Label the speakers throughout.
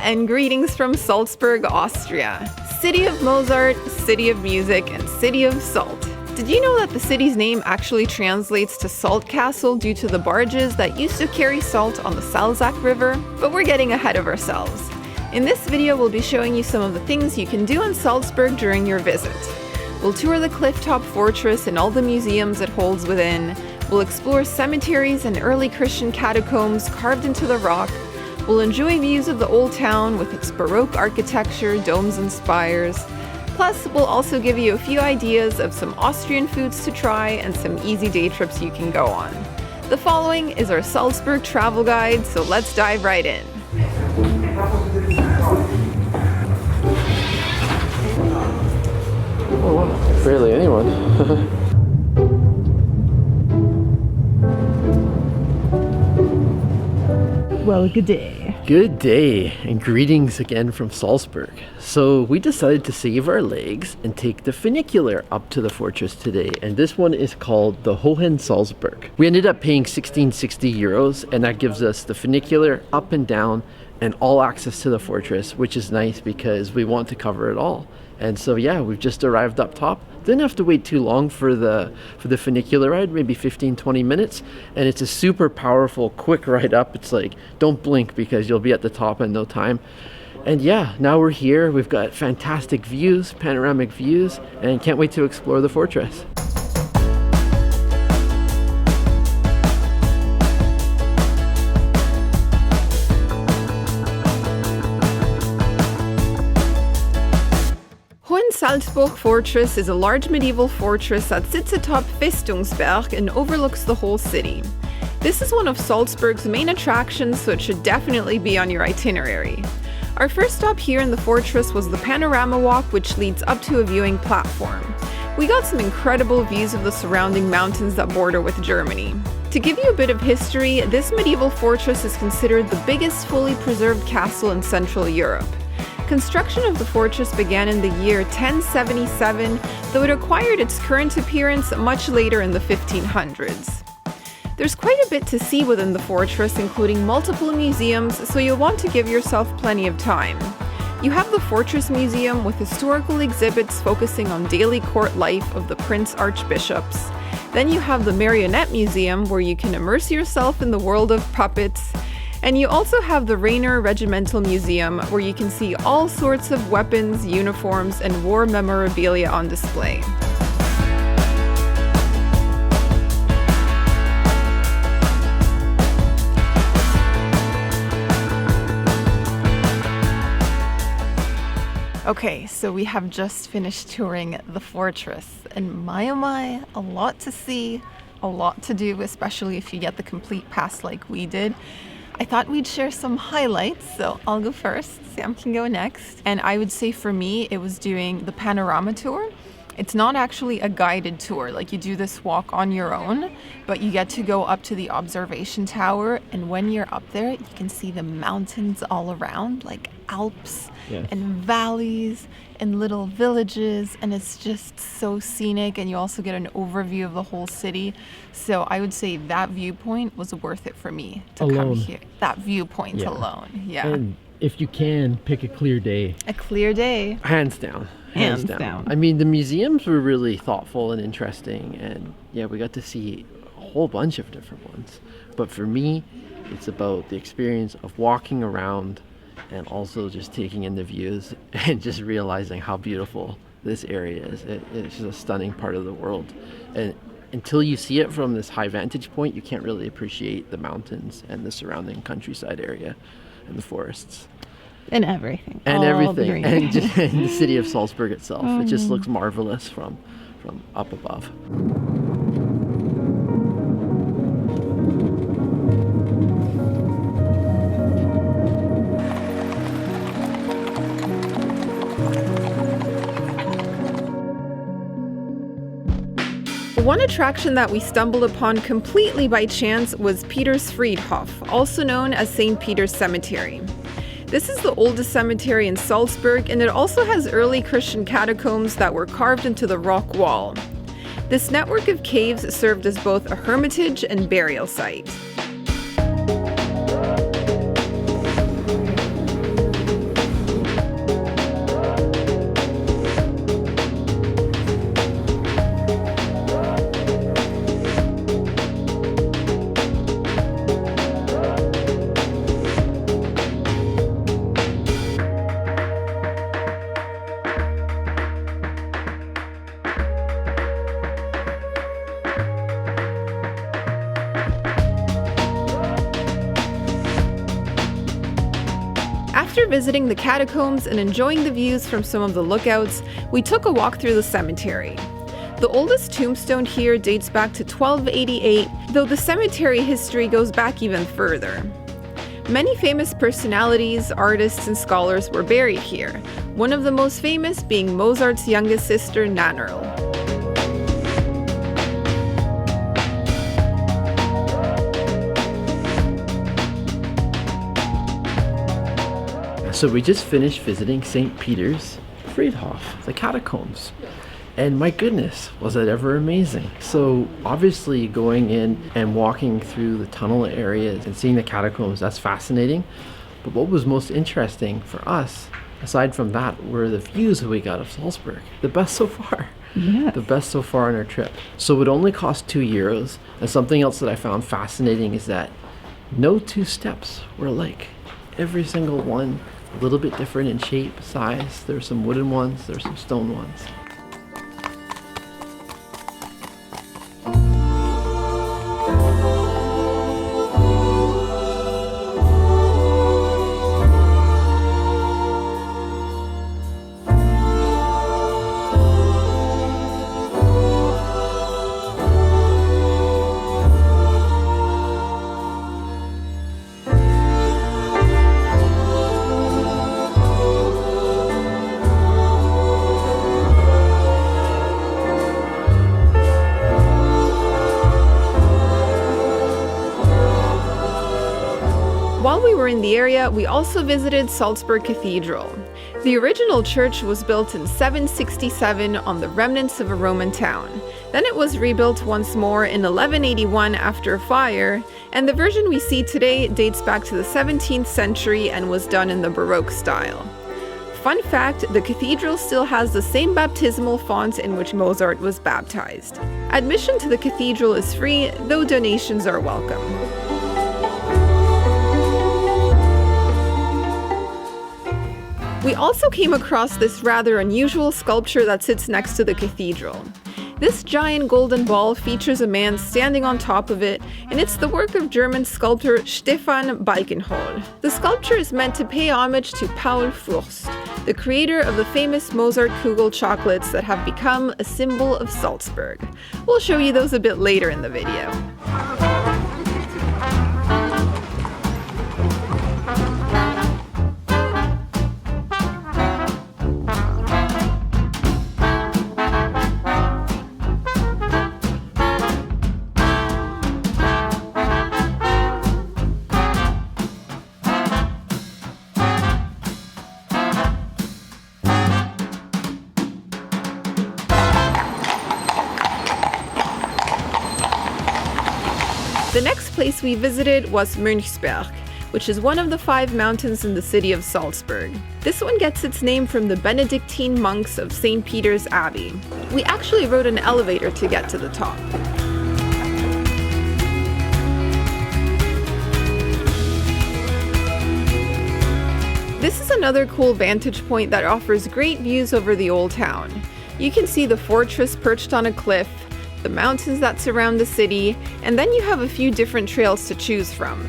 Speaker 1: and greetings from Salzburg, Austria. City of Mozart, city of music, and city of salt. Did you know that the city's name actually translates to Salt Castle due to the barges that used to carry salt on the Salzach River? But we're getting ahead of ourselves. In this video, we'll be showing you some of the things you can do in Salzburg during your visit. We'll tour the clifftop fortress and all the museums it holds within. We'll explore cemeteries and early Christian catacombs carved into the rock. We'll enjoy views of the old town with its Baroque architecture, domes and spires. Plus, we'll also give you a few ideas of some Austrian foods to try and some easy day trips you can go on. The following is our Salzburg travel guide, so let's dive right in.
Speaker 2: Oh wow, barely anyone.
Speaker 1: Well, good day.
Speaker 2: Good day, and greetings again from Salzburg. So we decided to save our legs and take the funicular up to the fortress today, and this one is called the Hohensalzburg. We ended up paying 1660 euros, and that gives us the funicular up and down and all access to the fortress, which is nice because we want to cover it all. And so yeah, we've just arrived up top. Didn't have to wait too long for the funicular ride, maybe 15-20 minutes, and it's a super powerful quick ride up. It's like, don't blink because you'll be at the top in no time. And yeah, now we're here. We've got fantastic views, panoramic views, and can't wait to explore the fortress.
Speaker 1: Hohensalzburg Fortress is a large medieval fortress that sits atop Festungsberg and overlooks the whole city. This is one of Salzburg's main attractions, so it should definitely be on your itinerary. Our first stop here in the fortress was the panorama walk, which leads up to a viewing platform. We got some incredible views of the surrounding mountains that border with Germany. To give you a bit of history, this medieval fortress is considered the biggest fully preserved castle in Central Europe. Construction of the fortress began in the year 1077, though it acquired its current appearance much later in the 1500s. There's quite a bit to see within the fortress, including multiple museums, so you'll want to give yourself plenty of time. You have the Fortress Museum with historical exhibits focusing on daily court life of the Prince Archbishops. Then you have the Marionette Museum, where you can immerse yourself in the world of puppets. And you also have the Rainer Regimental Museum, where you can see all sorts of weapons, uniforms, and war memorabilia on display. Okay, so we have just finished touring the fortress, and my oh my, a lot to see, a lot to do, especially if you get the complete pass like we did. I thought we'd share some highlights, so I'll go first, Sam can go next. And I would say for me, it was doing the panorama tour. It's not actually a guided tour, like you do this walk on your own, but you get to go up to the observation tower, and when you're up there, you can see the mountains all around, like Alps and valleys and little villages, and it's just so scenic, and you also get an overview of the whole city. So I would say that viewpoint was worth it for me to come here. That viewpoint alone,
Speaker 2: And if you can, pick a clear day.
Speaker 1: A clear day.
Speaker 2: Hands down. Hands down. I mean, the museums were really thoughtful and interesting, and yeah, we got to see a whole bunch of different ones. But for me, it's about the experience of walking around and also just taking in the views and just realizing how beautiful this area is. It's just a stunning part of the world. And until you see it from this high vantage point, you can't really appreciate the mountains and the surrounding countryside area and the forests.
Speaker 1: And everything.
Speaker 2: And everything. And just and the city of Salzburg itself. It just looks marvelous from up above.
Speaker 1: One attraction that we stumbled upon completely by chance was Petersfriedhof, also known as St. Peter's Cemetery. This is the oldest cemetery in Salzburg, and it also has early Christian catacombs that were carved into the rock wall. This network of caves served as both a hermitage and burial site. After visiting the catacombs and enjoying the views from some of the lookouts, we took a walk through the cemetery. The oldest tombstone here dates back to 1288, though the cemetery history goes back even further. Many famous personalities, artists, and scholars were buried here, one of the most famous being Mozart's youngest sister, Nannerl.
Speaker 2: So we just finished visiting St. Petersfriedhof, the catacombs. And my goodness, was it ever amazing. So obviously going in and walking through the tunnel areas and seeing the catacombs, that's fascinating. But what was most interesting for us, aside from that, were the views that we got of Salzburg. The best so far.
Speaker 1: Yes.
Speaker 2: The best so far on our trip. So it would only cost €2. And something else that I found fascinating is that no two steps were alike. Every single one, a little bit different in shape, size. There's some wooden ones, there's some stone ones.
Speaker 1: While we were in the area, we also visited Salzburg Cathedral. The original church was built in 767 on the remnants of a Roman town. Then it was rebuilt once more in 1181 after a fire, and the version we see today dates back to the 17th century and was done in the Baroque style. Fun fact, the cathedral still has the same baptismal font in which Mozart was baptized. Admission to the cathedral is free, though donations are welcome. We also came across this rather unusual sculpture that sits next to the cathedral. This giant golden ball features a man standing on top of it, and it's the work of German sculptor Stefan Balkenhol. The sculpture is meant to pay homage to Paul Fürst, the creator of the famous Mozart Kugel chocolates that have become a symbol of Salzburg. We'll show you those a bit later in the video. The next place we visited was Mönchsberg, which is one of the 5 mountains in the city of Salzburg. This one gets its name from the Benedictine monks of St. Peter's Abbey. We actually rode an elevator to get to the top. This is another cool vantage point that offers great views over the old town. You can see the fortress perched on a cliff, the mountains that surround the city, and then you have a few different trails to choose from.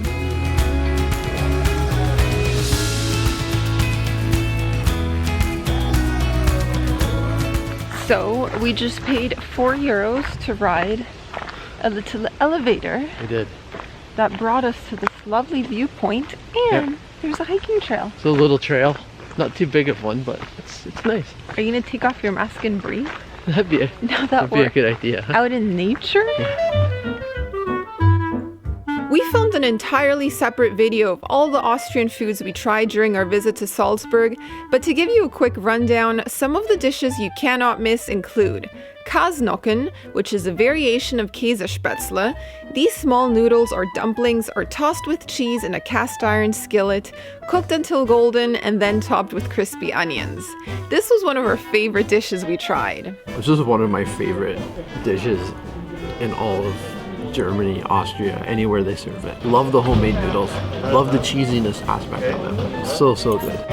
Speaker 1: So we just paid €4 to ride a little elevator.
Speaker 2: We did.
Speaker 1: That brought us to this lovely viewpoint, and there's a hiking trail.
Speaker 2: It's a little trail. Not too big of one, but it's nice.
Speaker 1: Are you gonna take off your mask and breathe?
Speaker 2: That'd be a good idea.
Speaker 1: Out in nature? We filmed an entirely separate video of all the Austrian foods we tried during our visit to Salzburg, but to give you a quick rundown, some of the dishes you cannot miss include Kasnocken, which is a variation of Käsespätzle. These small noodles or dumplings are tossed with cheese in a cast iron skillet, cooked until golden, and then topped with crispy onions. This was one of our favorite dishes we tried.
Speaker 2: This is one of my favorite dishes in all of Germany, Austria, anywhere they serve it. Love the homemade noodles. Love the cheesiness aspect of it. So good.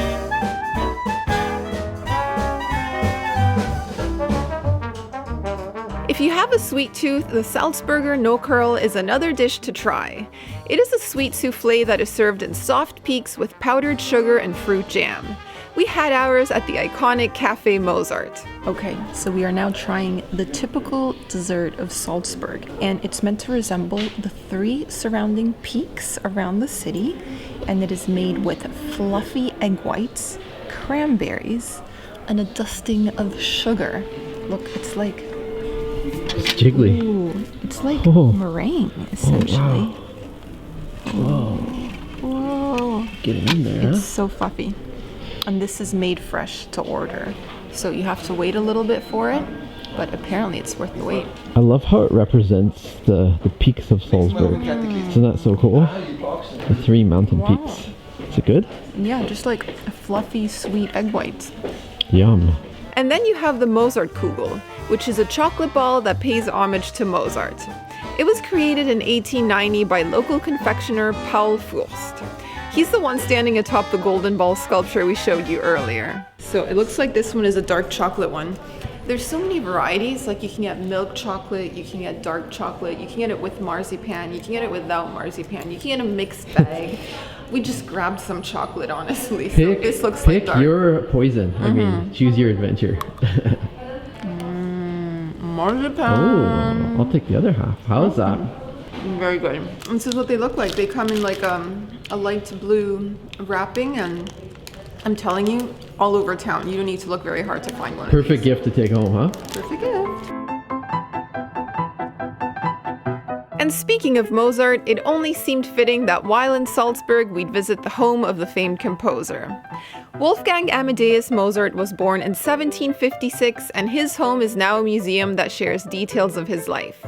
Speaker 1: If you have a sweet tooth, the Salzburger No-Curl is another dish to try. It is a sweet souffle that is served in soft peaks with powdered sugar and fruit jam. We had ours at the iconic Café Mozart.
Speaker 3: Okay, so we are now trying the typical dessert of Salzburg, and it's meant to resemble the 3 surrounding peaks around the city, and it is made with fluffy egg whites, cranberries, and a dusting of sugar. Look, it's like...
Speaker 2: It's jiggly.
Speaker 3: Ooh, it's like meringue, essentially.
Speaker 2: Whoa.
Speaker 3: Whoa.
Speaker 2: Getting in there,
Speaker 3: It's so fluffy. And this is made fresh to order. So you have to wait a little bit for it, but apparently it's worth the wait.
Speaker 2: I love how it represents the peaks of Salzburg. Isn't that so cool? The 3 mountain peaks. Is it good?
Speaker 3: Yeah, just like a fluffy, sweet egg white.
Speaker 2: Yum.
Speaker 1: And then you have the Mozartkugel, which is a chocolate ball that pays homage to Mozart. It was created in 1890 by local confectioner Paul Fürst. He's the one standing atop the golden ball sculpture we showed you earlier.
Speaker 3: So it looks like this one is a dark chocolate one.
Speaker 1: There's so many varieties, like you can get milk chocolate, you can get dark chocolate, you can get it with marzipan, you can get it without marzipan, you can get a mixed bag. We just grabbed some chocolate, honestly. So this looks like dark.
Speaker 2: Pick your poison. I mean, choose your adventure.
Speaker 3: Marzipan.
Speaker 2: Oh, I'll take the other half. How's that?
Speaker 1: Very good. And this is what they look like. They come in like a light blue wrapping, and I'm telling you, all over town. You don't need to look very hard to find one.
Speaker 2: Perfect gift to take home, huh?
Speaker 1: Perfect gift. And speaking of Mozart, it only seemed fitting that while in Salzburg, we'd visit the home of the famed composer. Wolfgang Amadeus Mozart was born in 1756, and his home is now a museum that shares details of his life.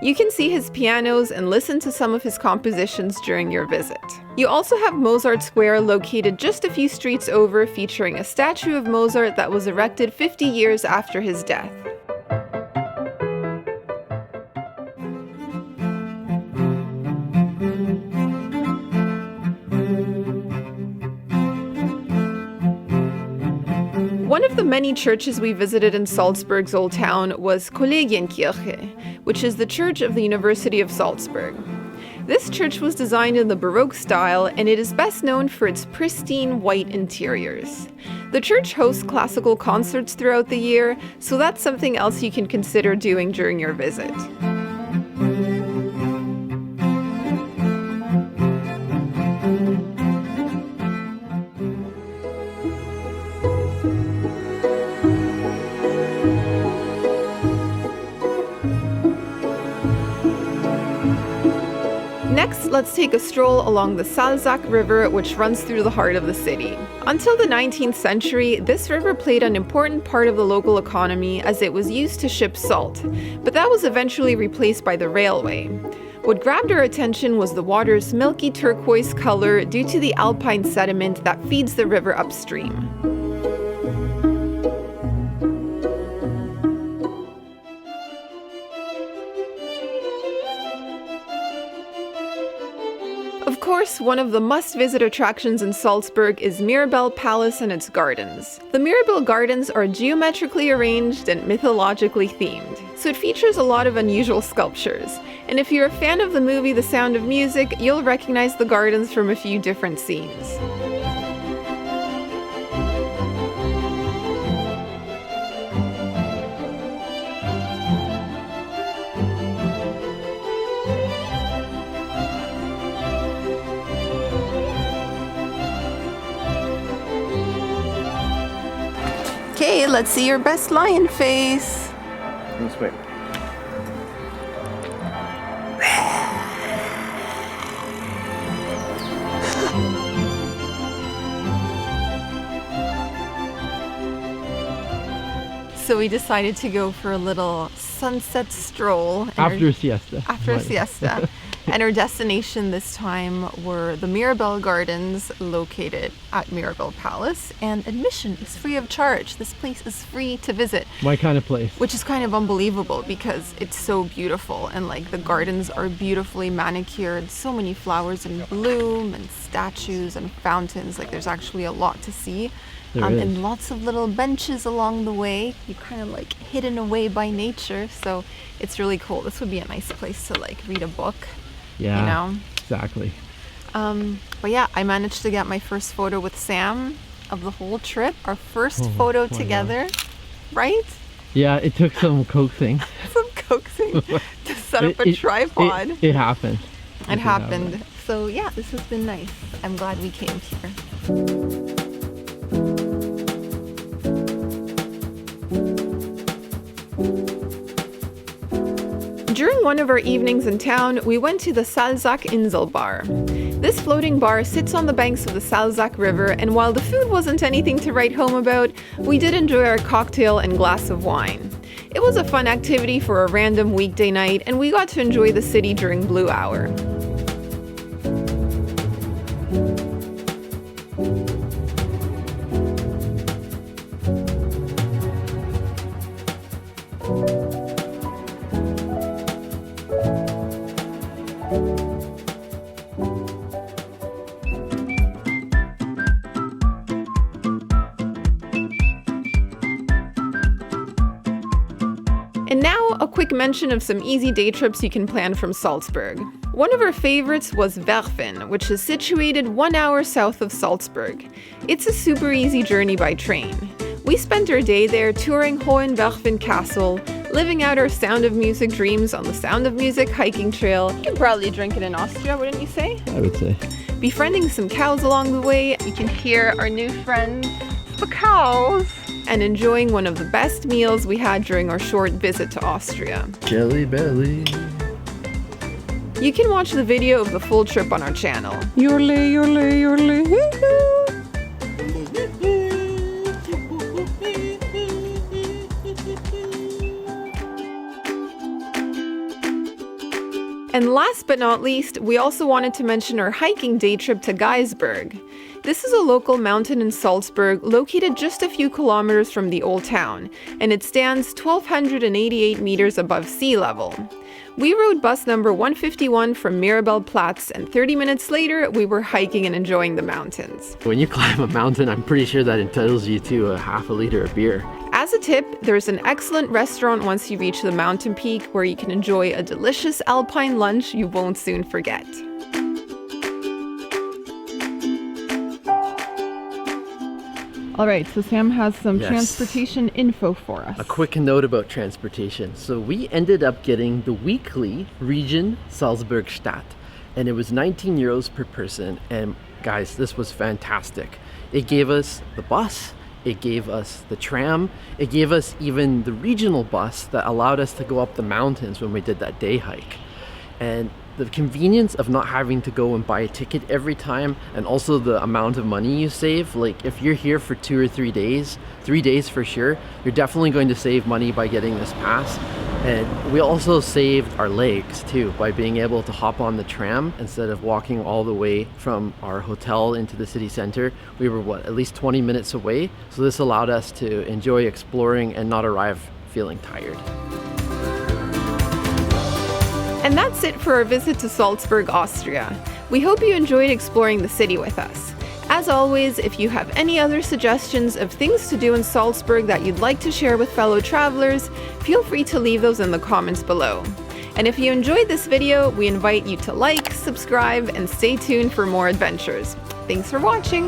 Speaker 1: You can see his pianos and listen to some of his compositions during your visit. You also have Mozart Square located just a few streets over, featuring a statue of Mozart that was erected 50 years after his death. One of the many churches we visited in Salzburg's Old Town was Kollegienkirche, which is the church of the University of Salzburg. This church was designed in the Baroque style, and it is best known for its pristine white interiors. The church hosts classical concerts throughout the year, so that's something else you can consider doing during your visit. Next, let's take a stroll along the Salzach River, which runs through the heart of the city. Until the 19th century, this river played an important part of the local economy as it was used to ship salt, but that was eventually replaced by the railway. What grabbed our attention was the water's milky turquoise color due to the alpine sediment that feeds the river upstream. Of course, one of the must-visit attractions in Salzburg is Mirabell Palace and its gardens. The Mirabell Gardens are geometrically arranged and mythologically themed, so it features a lot of unusual sculptures. And if you're a fan of the movie The Sound of Music, you'll recognize the gardens from a few different scenes. Okay, let's see your best lion face.
Speaker 2: This way.
Speaker 1: So we decided to go for a little sunset stroll.
Speaker 2: After a siesta.
Speaker 1: After a siesta. And our destination this time were the Mirabell Gardens, located at Mirabell Palace, and admission is free of charge. This place is free to visit.
Speaker 2: My kind of place.
Speaker 1: Which is kind of unbelievable because it's so beautiful, and like the gardens are beautifully manicured, so many flowers in bloom and statues and fountains. Like there's actually a lot to see.
Speaker 2: There is.
Speaker 3: And lots of little benches along the way. You're kind of like hidden away by nature, so it's really cool. This would be a nice place to like read a book.
Speaker 2: Yeah,
Speaker 3: you know.
Speaker 2: exactly.
Speaker 3: But yeah, I managed to get my first photo with Sam of the whole trip. Our first photo together, right?
Speaker 2: Yeah, it took some coaxing.
Speaker 3: Some coaxing to set up a tripod.
Speaker 2: It happened.
Speaker 3: It happened. So yeah, this has been nice. I'm glad we came here.
Speaker 1: During one of our evenings in town, we went to the Salzach Island Bar. This floating bar sits on the banks of the Salzach River, and while the food wasn't anything to write home about, we did enjoy our cocktail and glass of wine. It was a fun activity for a random weekday night, and we got to enjoy the city during Blue Hour. And now, a quick mention of some easy day trips you can plan from Salzburg. One of our favorites was Werfen, which is situated 1 hour south of Salzburg. It's a super easy journey by train. We spent our day there touring Werfen Castle, living out our Sound of Music dreams on the Sound of Music hiking trail. You could probably drink it in Austria, wouldn't you say?
Speaker 2: I would say.
Speaker 1: Befriending some cows along the way. You can hear our new friends, the cows. And enjoying one of the best meals we had during our short visit to Austria.
Speaker 2: Jelly belly.
Speaker 1: You can watch the video of the full trip on our channel.
Speaker 3: Yorle, yorle, yorle.
Speaker 1: And last but not least, we also wanted to mention our hiking day trip to Gaisberg. This is a local mountain in Salzburg located just a few kilometers from the old town, and it stands 1,288 meters above sea level. We rode bus number 151 from Mirabell Platz, and 30 minutes later, we were hiking and enjoying the mountains.
Speaker 2: When you climb a mountain, I'm pretty sure that entitles you to a half a liter of beer.
Speaker 1: As a tip, there's an excellent restaurant once you reach the mountain peak where you can enjoy a delicious alpine lunch you won't soon forget. All right, so Sam has some transportation info for us.
Speaker 2: A quick note about transportation. So we ended up getting the weekly region Salzburg Stadt, and it was 19 euros per person. And guys, this was fantastic. It gave us the bus, it gave us the tram, it gave us even the regional bus that allowed us to go up the mountains when we did that day hike. And the convenience of not having to go and buy a ticket every time, and also the amount of money you save. Like if you're here for 2 or 3 days, 3 days for sure, you're definitely going to save money by getting this pass. And we also saved our legs too by being able to hop on the tram instead of walking all the way from our hotel into the city center. We were at least 20 minutes away, so this allowed us to enjoy exploring and not arrive feeling tired.
Speaker 1: And that's it for our visit to Salzburg, Austria. We hope you enjoyed exploring the city with us. As always, if you have any other suggestions of things to do in Salzburg that you'd like to share with fellow travelers, feel free to leave those in the comments below. And if you enjoyed this video, we invite you to like, subscribe, and stay tuned for more adventures. Thanks for watching!